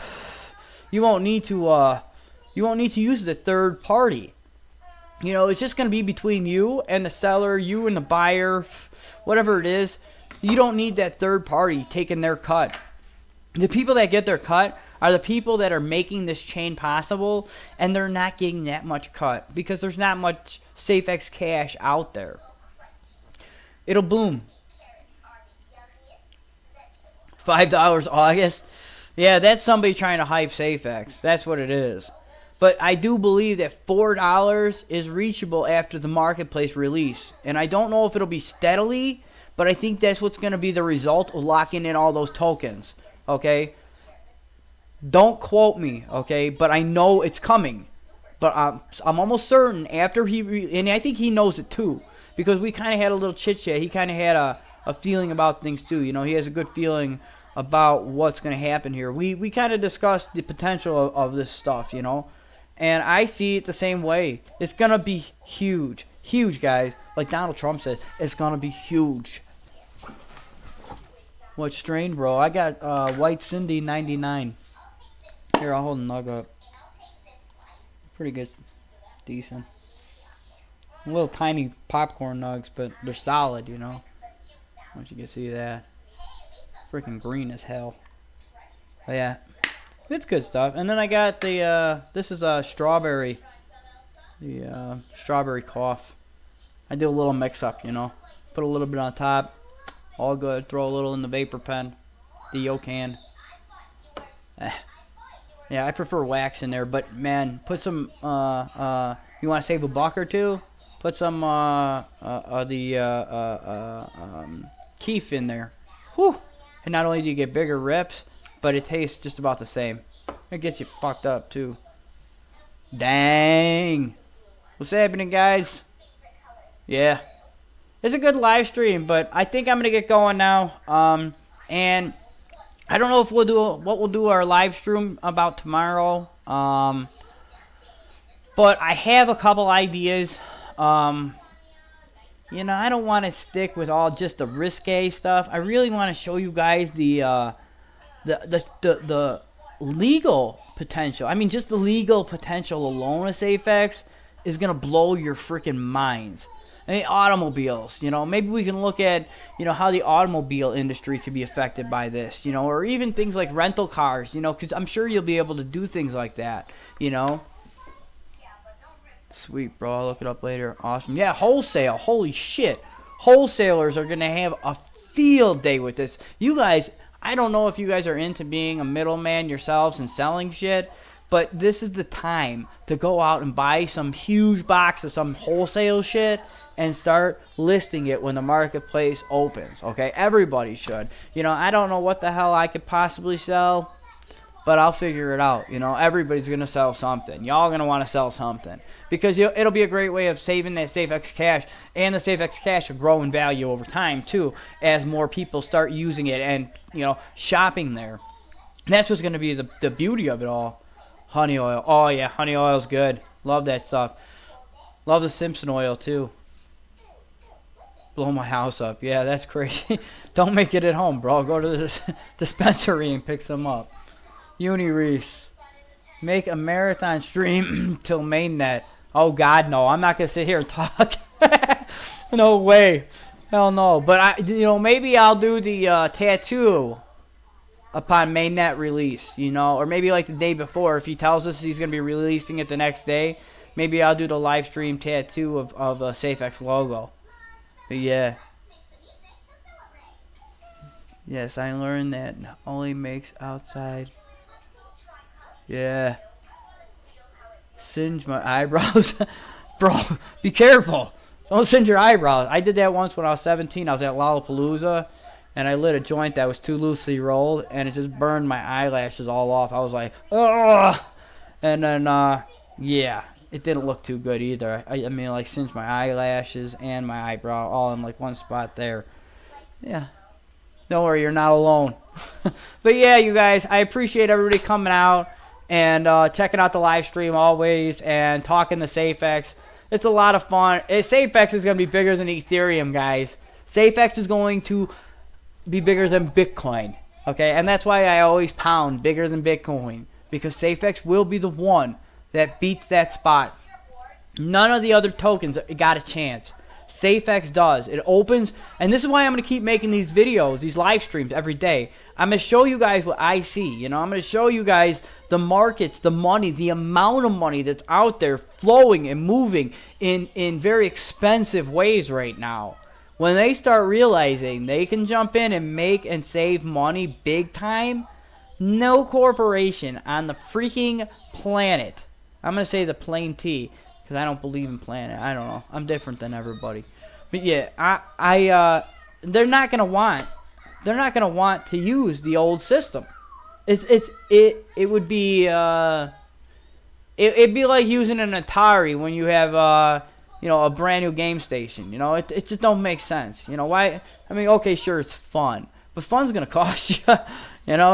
You won't need to use the third party. You know, it's just going to be between you and the seller, you and the buyer, whatever it is. You don't need that third party taking their cut. The people that get their cut are the people that are making this chain possible, and they're not getting that much cut because there's not much SAFEX cash out there. It'll boom. $5 August. Yeah, that's somebody trying to hype SAFEX. That's what it is. But I do believe that $4 is reachable after the marketplace release. And I don't know if it'll be steadily, but I think that's what's going to be the result of locking in all those tokens. Okay? Don't quote me, okay? But I know it's coming. But I'm almost certain after and I think he knows it too. Because we kind of had a little chit-chat. He kind of had a feeling about things too. You know, he has a good feeling about what's going to happen here. We kind of discussed the potential of this stuff, you know. And I see it the same way. It's going to be huge. Huge, guys. Like Donald Trump said, it's going to be huge. What strain, bro? I got White Cindy 99. Here, I'll hold a nug up. Pretty good. Decent. Little tiny popcorn nugs, but they're solid, you know. I want you to see that. Freaking green as hell. But yeah. It's good stuff. And then I got the, this is a strawberry. The strawberry cough. I do a little mix up, you know. Put a little bit on top. All good. Throw a little in the vapor pen. The Yo can. Yeah, I prefer wax in there. But, man, put some, you want to save $1 or two? Put some, keef in there. Whew. And not only do you get bigger rips, but it tastes just about the same. It gets you fucked up, too. Dang. What's happening, guys? Yeah. It's a good live stream, but I think I'm going to get going now. And I don't know if we'll do what we'll do our live stream about tomorrow. But I have a couple ideas. You know, I don't want to stick with all just the risque stuff. I really want to show you guys the legal potential. I mean, just the legal potential alone of SAFEX is going to blow your freaking minds. I mean, automobiles, you know, maybe we can look at, you know, how the automobile industry could be affected by this, you know, or even things like rental cars, you know, because I'm sure you'll be able to do things like that, you know. Sweet, bro. I'll look it up later. Awesome. Yeah, wholesale. Holy shit. Wholesalers are going to have a field day with this. You guys, I don't know if you guys are into being a middleman yourselves and selling shit, but this is the time to go out and buy some huge box of some wholesale shit and start listing it when the marketplace opens, okay? Everybody should. You know, I don't know what the hell I could possibly sell, but I'll figure it out. You know, everybody's going to sell something. Y'all going to want to sell something. Because it'll be a great way of saving that SAFEX cash, and the SAFEX cash will grow in value over time too, as more people start using it and, you know, shopping there. And that's what's going to be the beauty of it all. Honey oil. Oh, yeah, honey oil's good. Love that stuff. Love the Simpson oil, too. Blow my house up. Yeah, that's crazy. Don't make it at home, bro. Go to the dispensary and pick some up. Uni Reese. Make a marathon stream till mainnet. Oh, God, no. I'm not going to sit here and talk. No way. Hell no. But, maybe I'll do the tattoo upon mainnet release, or maybe like the day before. If he tells us he's going to be releasing it the next day, maybe I'll do the live stream tattoo of a SAFEX logo. But yeah. Yes, I learned that only makes outside. Yeah. Singe my eyebrows. Bro, be careful. Don't singe your eyebrows. I did that once when I was 17. I was at Lollapalooza, and I lit a joint that was too loosely rolled, and it just burned my eyelashes all off. I was like, ugh. And then, yeah, it didn't look too good either. I mean, like, singed my eyelashes and my eyebrow all in, like, one spot there. Yeah. Don't worry, you're not alone. But, yeah, you guys, I appreciate everybody coming out and checking out the live stream always and talking to SAFEX. It's a lot of fun. SAFEX is going to be bigger than Ethereum, guys. SAFEX is going to be bigger than Bitcoin, okay? And that's why I always pound bigger than Bitcoin, because SAFEX will be the one that beats that spot. None of the other tokens got a chance. SAFEX does. It opens, and this is why I'm going to keep making these videos, these live streams every day. I'm going to show you guys what I see. I'm going to show you guys the markets, the money, the amount of money that's out there flowing and moving in very expensive ways right now. When they start realizing they can jump in and make and save money big time, no corporation on the freaking planet, I'm going to say the plain T, because I don't believe in planet. I don't know. I'm different than everybody. But yeah, they're not going to want to use the old system. It would be it'd be like using an Atari when you have a brand new game station. It just don't make sense. Why? I mean, okay, sure, it's fun, but fun's gonna cost you.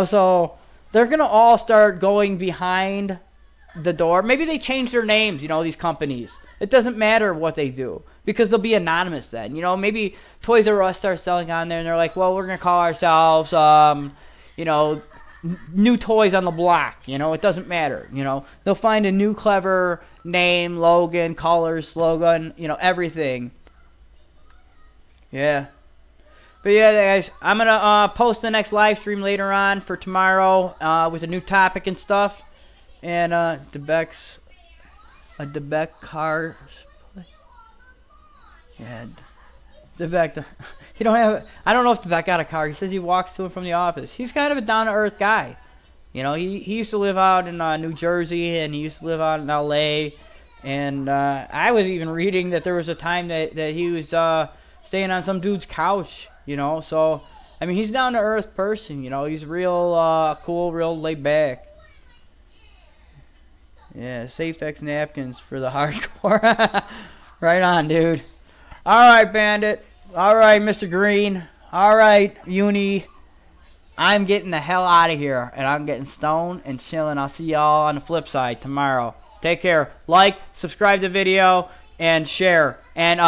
So they're gonna all start going behind the door. Maybe they change their names. These companies. It doesn't matter what they do, because they'll be anonymous then. Maybe Toys R Us starts selling on there, and they're like, well, we're gonna call ourselves New Toys on the Block. It doesn't matter. They'll find a new clever name, Logan, colors, slogan, everything. Yeah. But yeah, guys, I'm gonna post the next live stream later on for tomorrow with a new topic and stuff. And DeBeck cars. Yeah, DeBeck. He don't have. I don't know if DeBeck got a car. He says he walks to and from the office. He's kind of a down-to-earth guy. He used to live out in New Jersey, and he used to live out in L.A. And I was even reading that there was a time that he was staying on some dude's couch. So I mean, he's a down-to-earth person. He's real cool, real laid back. Yeah, SAFEX napkins for the hardcore. Right on, dude. All right, Bandit. All right, Mr. Green. All right, Uni. I'm getting the hell out of here, and I'm getting stoned and chilling. I'll see y'all on the flip side tomorrow. Take care. Like, subscribe to the video, and share. And